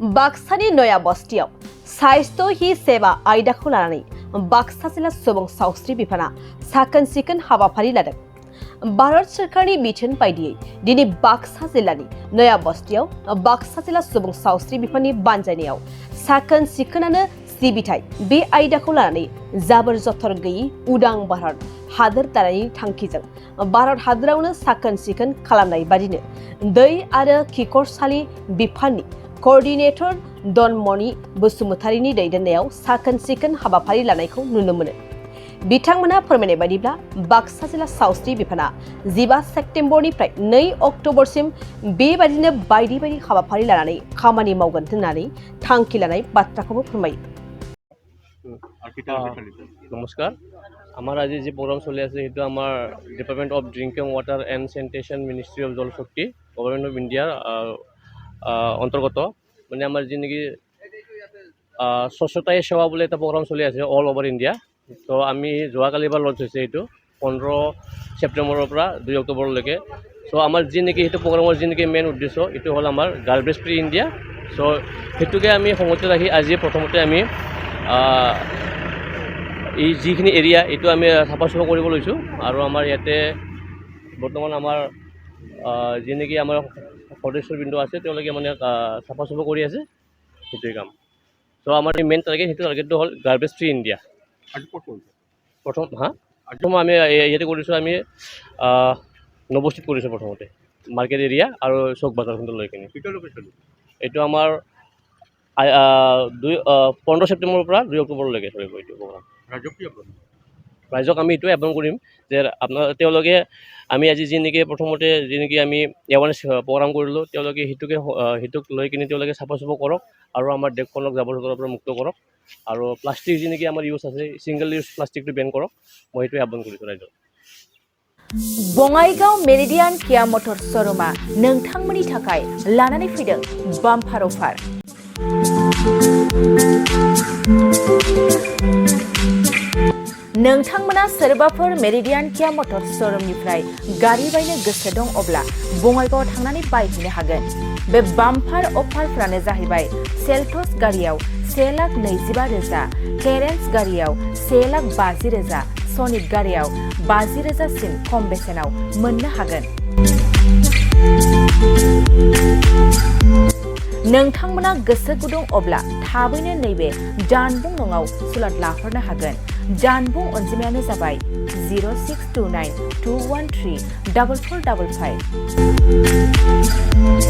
बाक्सानि नया बस्तियाव साइस्थ हि सेवा आयदाखौ लानानै बाक्सा जिल्ला सुबुं सावस्रि बिफाना साखोन सिखोन हाबाफारि लादों। भारत सरकारनि बिथोन बायदियै दिनै बाक्सा जिल्लानि नया बस्तियाव बाक्सा जिल्ला सुबुं सावस्रि बिफाननि बानजायनायाव साखोन सिखोनानो सिबिथाय बे आयदाखौ लानानै जाबोर जथर गैयै उदां भारत हादोर दानायनि थांखिजों भारत हादोरावनो साखोन सिखोन खालामनाय बादिनो दै आरो खिखरसालि बिफाननि कोअर्डिनेटर दनमणि बसुमतारीनि दैदेननायाव साखोन सिखोन हाबाफारि लानायखौ नुनो मोनो। बिथांमोना फोरमायनाय बायदिब्ला बाक्सा जिल्ला सावस्रि बिफाना 15 सेप्तेम्बरनिफ्राय 2 अक्ट'बरसिम बेबादिनो बायदि बायदि हाबाफारि लानानै खामानि मावगोन होननानै थांखि लानाय बाथ्राखौबो फोरमायो। নমস্কাৰ আমাৰ আজি যি প্ৰগ্ৰাম চলি আছে সেইটো আমাৰ department of drinking water and sanitation ministry of জল শক্তি গভৰ্ণমেণ্ট অফ ইণ্ডিয়াৰ অন্তৰ্গত মানে আমাৰ যি নেকি স্বচ্ছতাই সেৱা বুলি এটা প্ৰগ্ৰাম চলি আছে অল অভাৰ ইণ্ডিয়া। তো আমি যোৱাকালিৰ পৰা লঞ্চ হৈছে এইটো 15 ছেপ্টেম্বৰৰ পৰা 2 অক্টোবৰলৈকে। চ' আমাৰ যি নেকি সেইটো প্ৰগ্ৰামৰ যি নেকি মেইন উদ্দেশ্য এইটো হ'ল আমাৰ গাৰ্বেজ ফ্ৰী ইণ্ডিয়া। চ' সেইটোকে আমি সংগতি ৰাখি আজি প্ৰথমতে আমি এই যিখিনি এৰিয়া এইটো আমি চাফা চাফা কৰিব লৈছোঁ আৰু আমাৰ ইয়াতে বৰ্তমান আমাৰ যি নেকি আমাৰ সদস্যবৃন্দ আছে তেওঁলোকে মানে চাফা চাফা কৰি আছে সেইটোৱে কাম। চ' আমাৰ মেইন টাৰ্গেটটো হ'ল গাৰ্বেজ ফ্ৰী ইণ্ডিয়া। প্ৰথম আমি ইয়াতে কৰিছোঁ আমি নৱস্থিত কৰিছোঁ প্ৰথমতে মাৰ্কেট এৰিয়া আৰু চক বজাৰখনটো লৈ কিনে। এইটো আমাৰ 15 ছেপ্টেম্বৰৰ পৰা 2 অক্টোবৰলৈকে চলিব এইটো প্ৰগ্ৰাম। ৰাইজক আমি এইটোৱে আহ্বান কৰিম যে তেওঁলোকে আমি আজি যি নেকি প্ৰথমতে যি নেকি আমি এৱাৰনেছ প্ৰগ্ৰাম কৰিলোঁ তেওঁলোকে সেইটোক লৈ কিনে তেওঁলোকে চাফা চাফা কৰক আৰু আমাৰ দেশখনক জাবৰ জোথৰৰ পৰা মুক্ত কৰক আৰু প্লাষ্টিক যি নেকি আমাৰ ইউজ আছে ছিংগল ইউজ প্লাষ্টিকটো বেন কৰক। মই সেইটোৱে আহ্বান কৰিছোঁ ৰাইজক। बङाइगाव मेरिडियान किया मटर शोरूमा नोंथांमोननि थाखाय लानानै फैदों बाम्पार अफार। नोंथांमोना सोरबाफोर मेरिडियान किया मटर शोरूमनिफ्राय गारि बायनो गोसो दं अब्ला बङाइगाव थांनानै बायहैनो हागोन। बे बाम्पार अफारफ्रानो जाहैबाय सेल्टस गारियाव 1,25,000, टेरेन्स गारियाव 1,50,000, सनिक गारियाव 50,000 सिम खम बेसेनाव मोननो हागोन। नोंथांमोना गोसो गुदुं अब्ला थाबैनो नैबे जानबुं नङाव सुलाद लाहरनो हागोन। जानबुं अनजिमायानो जाबाय 0629 213 4455।